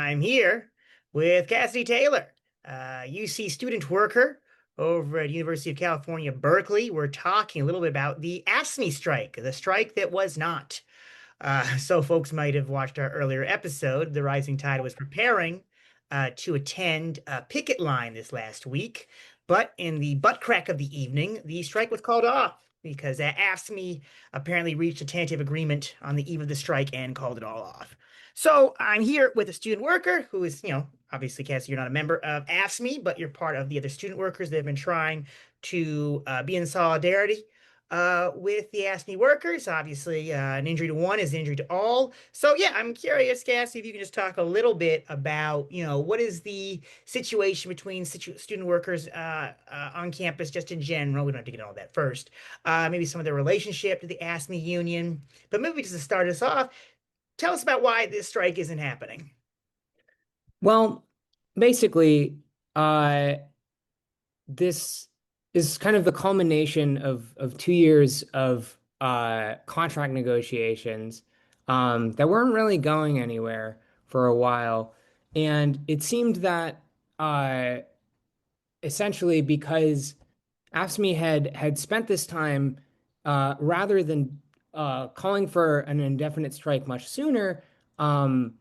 I'm here with Cassidy Taylor, UC student worker over at University of California, Berkeley. We're talking a little bit about the AFSCME strike, the strike that was not. So folks might have watched our earlier episode. The Rising Tide was preparing to attend a picket line this last week, but in the butt crack of the evening, the strike was called off because AFSCME apparently reached a tentative agreement on the eve of the strike and called it all off. So I'm here with a student worker who is, obviously, Cassie, you're not a member of AFSCME, but you're part of the other student workers that have been trying to be in solidarity with the AFSCME workers. Obviously, an injury to one is an injury to all. So yeah, I'm curious, Cassie, if you can just talk a little bit about, what is the situation between student workers on campus just in general. We don't have to get into all that first. Maybe some of their relationship to the AFSCME union. But maybe just to start us off, tell us about why this strike isn't happening. Well, basically, this is kind of the culmination of 2 years of contract negotiations that weren't really going anywhere for a while. And it seemed that uh, essentially because AFSCME had spent this time rather than calling for an indefinite strike much sooner, um,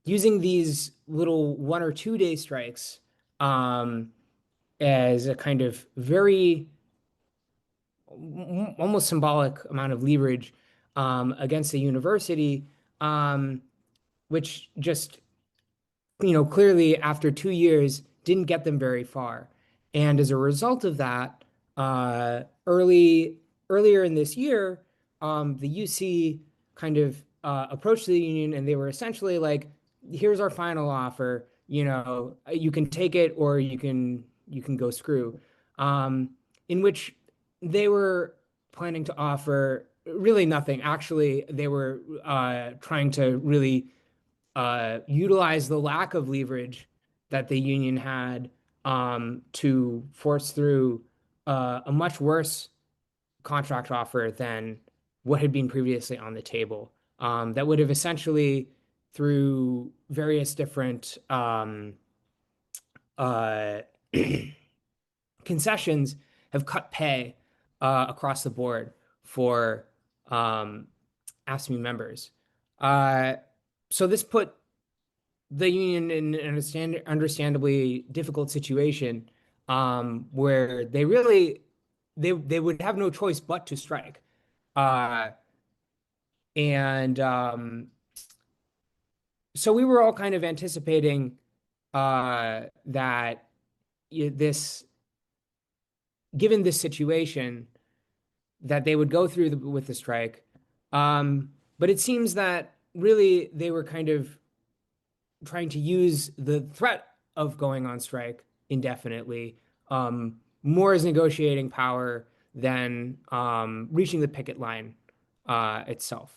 using these little 1 or 2 day strikes as a kind of very almost symbolic amount of leverage against the university, um, which just clearly after 2 years didn't get them very far. And as a result of that, earlier in this year, the UC kind of approached the union and they were essentially like, here's our final offer. You can take it or you can go screw. In which they were planning to offer really nothing. Actually, they were trying to really utilize the lack of leverage that the union had to force through a much worse contract offer than what had been previously on the table. That would have essentially, through various different uh, concessions, have cut pay across the board for AFSCME members. Uh, so this put the union in an understandably difficult situation where they would have no choice but to strike. Uh, and So we were all kind of anticipating that this, given this situation, that they would go through with the strike. But it seems that really they were kind of trying to use the threat of going on strike indefinitely more as negotiating power than reaching the picket line itself.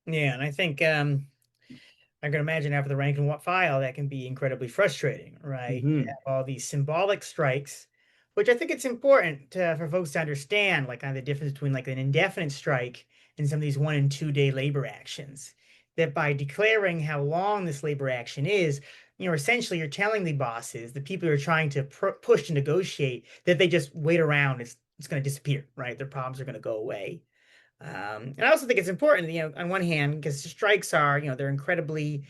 Yeah, and I think I can imagine after the rank and what file that can be incredibly frustrating, right? You Hmm. have all these symbolic strikes, which I think it's important for folks to understand, like kind of the difference between like an indefinite strike and some of these 1 and 2 day labor actions. That by declaring how long this labor action is, essentially you're telling the bosses, the people who are trying to push to negotiate, that they just wait around. It's going to disappear, right? Their problems are going to go away. And I also think it's important, on one hand, because strikes are, they're incredibly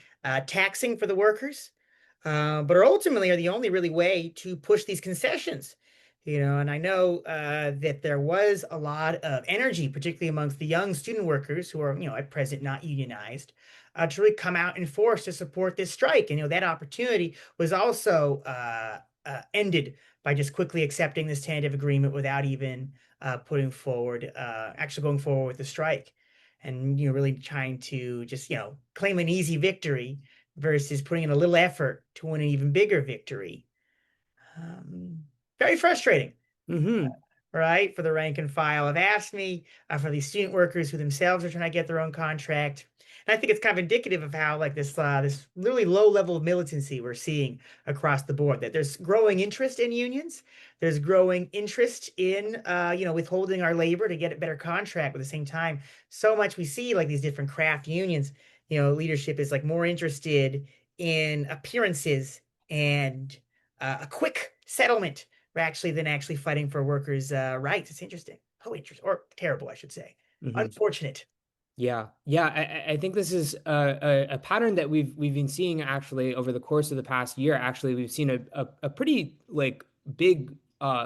taxing for the workers, but are ultimately are the only really way to push these concessions. And I know that there was a lot of energy, particularly amongst the young student workers who are, at present not unionized, to really come out in force to support this strike. And, that opportunity was also ended by just quickly accepting this tentative agreement without even actually going forward with the strike, and really trying to just claim an easy victory versus putting in a little effort to win an even bigger victory. Um, Very frustrating, Hmm. right, for the rank and file of AFSCME, for these student workers who themselves are trying to get their own contract. And I think it's kind of indicative of how like this really low level of militancy we're seeing across the board. That there's growing interest in unions, there's growing interest in withholding our labor to get a better contract. But at the same time, so much we see like these different craft unions, leadership is like more interested in appearances and a quick settlement actually than actually fighting for workers' rights. It's interesting. Oh, interesting or terrible, I should say. Hmm. Unfortunate. Yeah, yeah. I think this is a pattern that we've been seeing actually over the course of the past year. Actually, we've seen a pretty like big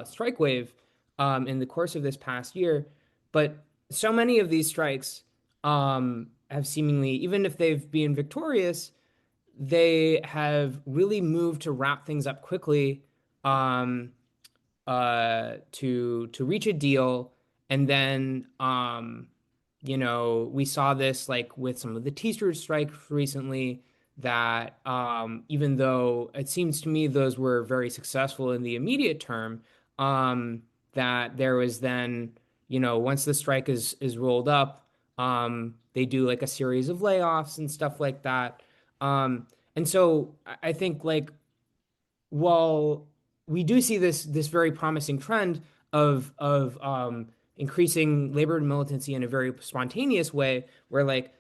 strike wave in the course of this past year. But so many of these strikes have seemingly, even if they've been victorious, they have really moved to wrap things up quickly. Um, to reach a deal, and then we saw this like with some of the teachers strikes recently that even though it seems to me those were very successful in the immediate term, um, that there was then once the strike is rolled up, they do like a series of layoffs and stuff like that. And so I think like while we do see this very promising trend of increasing labor militancy in a very spontaneous way, where like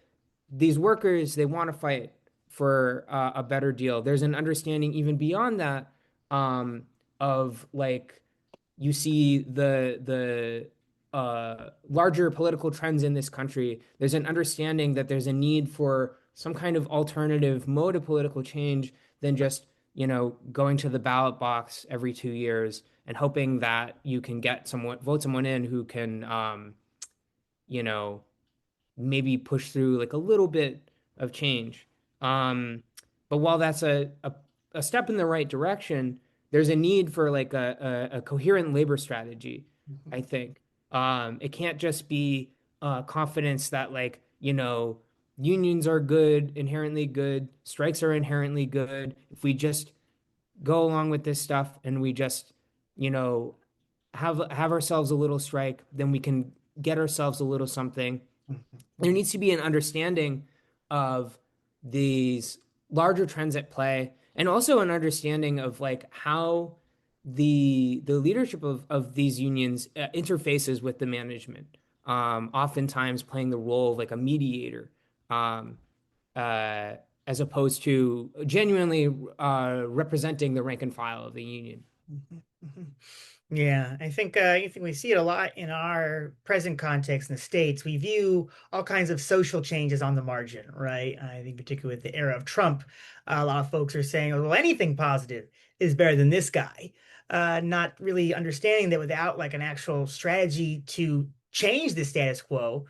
these workers they want to fight for a better deal. There's an understanding even beyond that of like you see the larger political trends in this country. There's an understanding that there's a need for some kind of alternative mode of political change than just going to the ballot box every 2 years and hoping that you can get someone vote someone in who can you know maybe push through like a little bit of change. Um, but while that's a step in the right direction, there's a need for like a coherent labor strategy, I think. It can't just be confidence that like, unions are good, inherently good, strikes are inherently good. If we just go along with this stuff and we just, you know, have ourselves a little strike, then we can get ourselves a little something. There needs to be an understanding of these larger trends at play and also an understanding of like how the leadership of these unions interfaces with the management, oftentimes playing the role of like a mediator, um, uh, as opposed to genuinely representing the rank and file of the union. Mhm, mhm. Yeah, I think we see it a lot in our present context in the States. We view all kinds of social changes on the margin, right? I think particularly with the era of Trump, a lot of folks are saying, "Oh, well, anything positive is better than this guy," not really understanding that without like an actual strategy to change the status quo,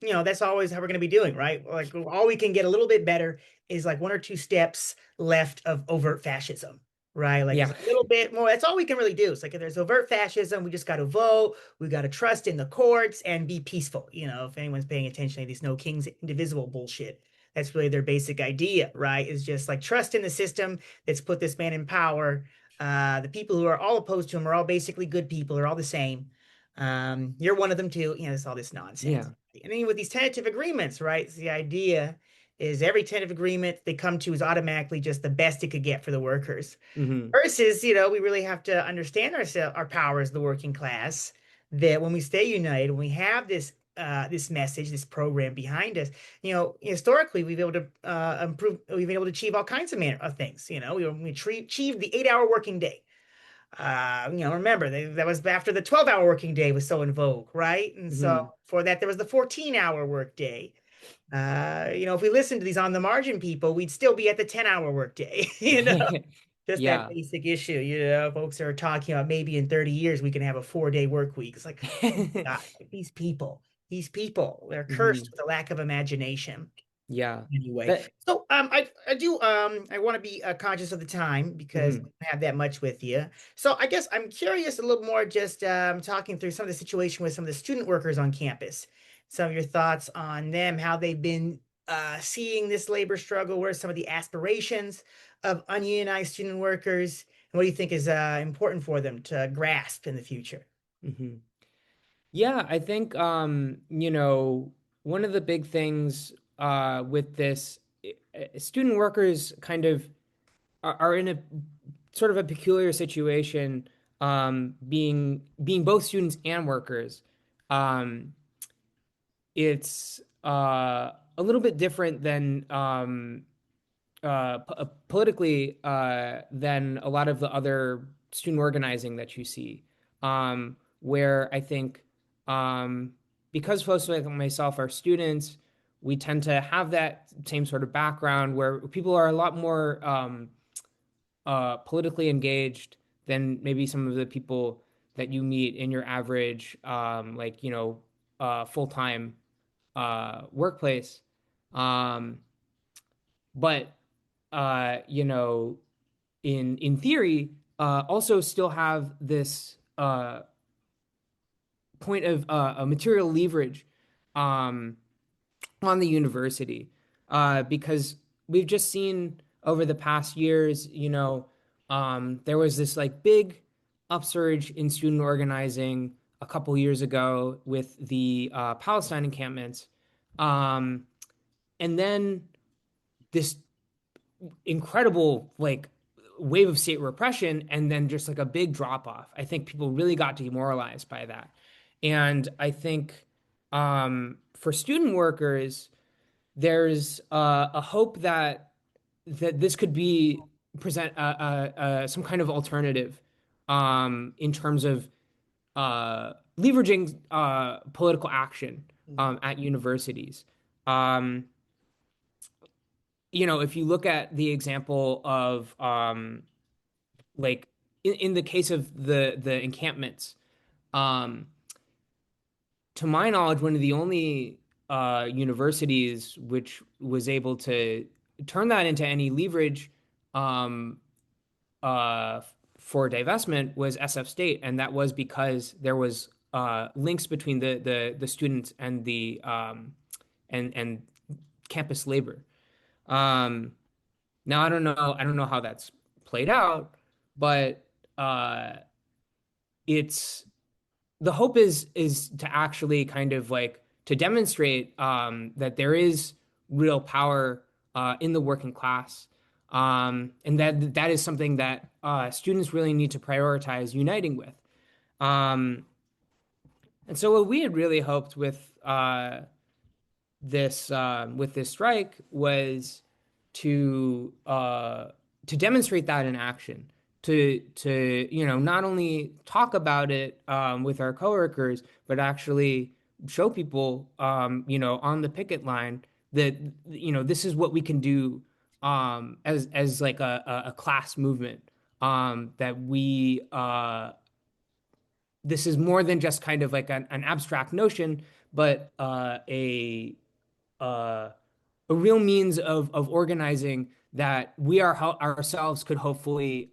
that's always how we're going to be doing, right? Like all we can get a little bit better is like one or two steps left of overt fascism. Right. Like it's Yeah. a little bit more. That's all we can really do. It's like if there's overt fascism, we just got to vote. We got to trust in the courts and be peaceful. If anyone's paying attention to these no kings indivisible bullshit, that's really their basic idea, right? Is just like trust in the system that's put this man in power. The people who are all opposed to him are all basically good people, are all the same. You're one of them too. It's all this nonsense. Yeah. And then with these tentative agreements, right? It's the idea is every tentative agreement they come to is automatically just the best it could get for the workers. Hmm. Versus, we really have to understand our power as the working class, that when we stay united, when we have this message, this program behind us, historically we've been able to improve, we've been able to achieve all kinds of things. We achieved the 8-hour working day. Remember that was after the 12-hour working day was so in vogue, right? And so Hmm. for that, there was the 14-hour work day. If we listened to these on the margin people, we'd still be at the 10-hour workday, just that Yeah. basic issue. Folks are talking about maybe in 30 years we can have a 4-day work week. It's like, oh my God, these people, they're cursed Hmm. with a lack of imagination. Yeah. Anyway, That. so I do I want to be conscious of the time because I Mhm. don't have that much with you. So I guess I'm curious a little more, just talking through some of the situation with some of the student workers on campus. Some of your thoughts on them, how they've been seeing this labor struggle, what are some of the aspirations of ununionized student workers, and what do you think is important for them to grasp in the future? Mhm. Yeah, I think one of the big things with this student workers kind of are in a sort of a peculiar situation, being both students and workers. Um, it's a little bit different than politically than a lot of the other student organizing that you see, where I think um, because folks like myself are students, we tend to have that same sort of background where people are a lot more politically engaged than maybe some of the people that you meet in your average, like, full-time workplace. Um, but in theory, also still have this point of a material leverage um, on the university, because we've just seen over the past years, there was this like big upsurge in student organizing a couple years ago with the Palestine encampments, um, and then this incredible like wave of state repression and then just like a big drop off. I think people really got demoralized by that. And I think for student workers, there's a hope that this could be present some kind of alternative in terms of leveraging political action at universities. Um, if you look at the example of like in the case of the encampments, um, to my knowledge, one of the only universities which was able to turn that into any leverage um, uh, for divestment was SF State, and that was because there was links between the students and the and campus labor. Um, Now I don't know how that's played out, but it's the hope is to actually kind of like to demonstrate that there is real power in the working class, and that is something that students really need to prioritize uniting with. Um, and so what we had really hoped with this strike was to to demonstrate that in action, to not only talk about it with our coworkers, but actually show people on the picket line that this is what we can do as like a class movement, that we this is more than just kind of like an abstract notion, but uh, a real means of organizing that we are ourselves could hopefully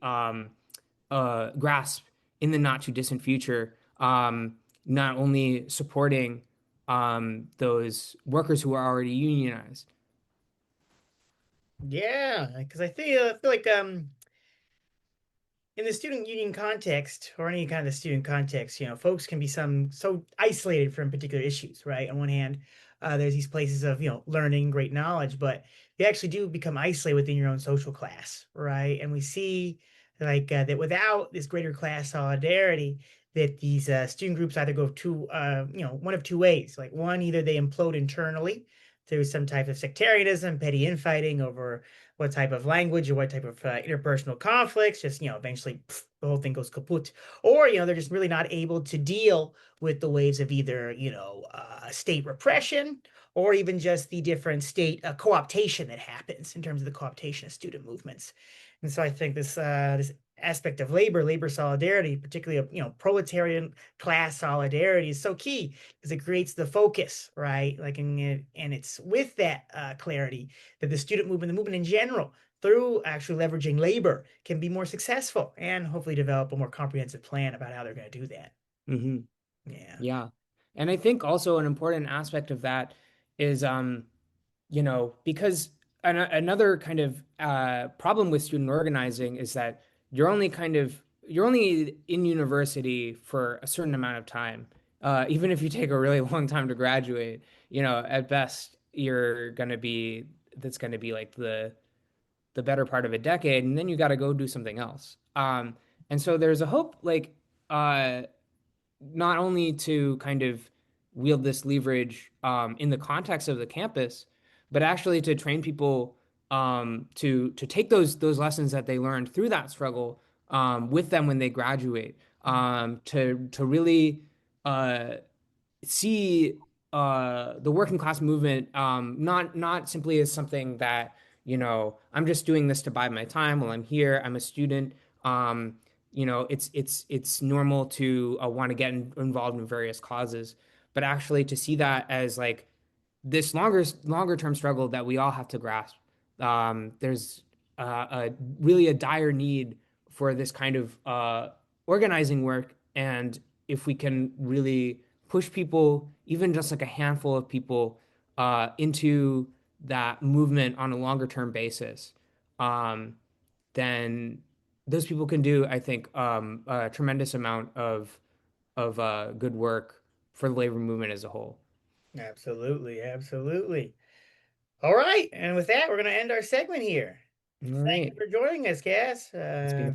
grasp in the not too distant future. Not only supporting those workers who are already unionized. Yeah, because feel like in the student union context or any kind of student context, folks can be so isolated from particular issues, right? On one hand, there's these places of, learning, great knowledge, but you actually do become isolated within your own social class, right? And we see like that without this greater class solidarity, that these student groups either go one of two ways. Like one, either they implode internally through some type of sectarianism, petty infighting over what type of language or what type of interpersonal conflicts, just, eventually the whole thing goes kaput. Or, they're just really not able to deal with the waves of either, state repression or even just the different state co-optation that happens in terms of the co-optation of student movements. And so I think this aspect of labor solidarity, particularly of, proletarian class solidarity is so key because it creates the focus, right? Like, and it's with that clarity that the student movement, the movement in general, through actually leveraging labor, can be more successful and hopefully develop a more comprehensive plan about how they're going to do that. Hmm. Yeah. Yeah. And I think also an important aspect of that is, because another kind of problem with student organizing is that you're only in university for a certain amount of time. Even if you take a really long time to graduate, at best that's going to be like the better part of a decade, and then you got to go do something else. And so there's a hope, like, uh, not only to kind of wield this leverage in the context of the campus, but actually to train people to take those lessons that they learned through that struggle with them when they graduate, to really uh, see the working class movement not simply as something that, I'm just doing this to buy my time while I'm here. I'm a student. It's normal to want to get involved in various causes, but actually to see that as like this longer term struggle that we all have to grasp. There's really a dire need for this kind of organizing work, and if we can really push people, even just like a handful of people, into that movement on a longer term basis, um, then those people can do, I think, a tremendous amount of good work for the labor movement as a whole. Absolutely, absolutely. All right, and with that, we're going to end our segment here. All Thank you right. for joining us, Cass. It's been a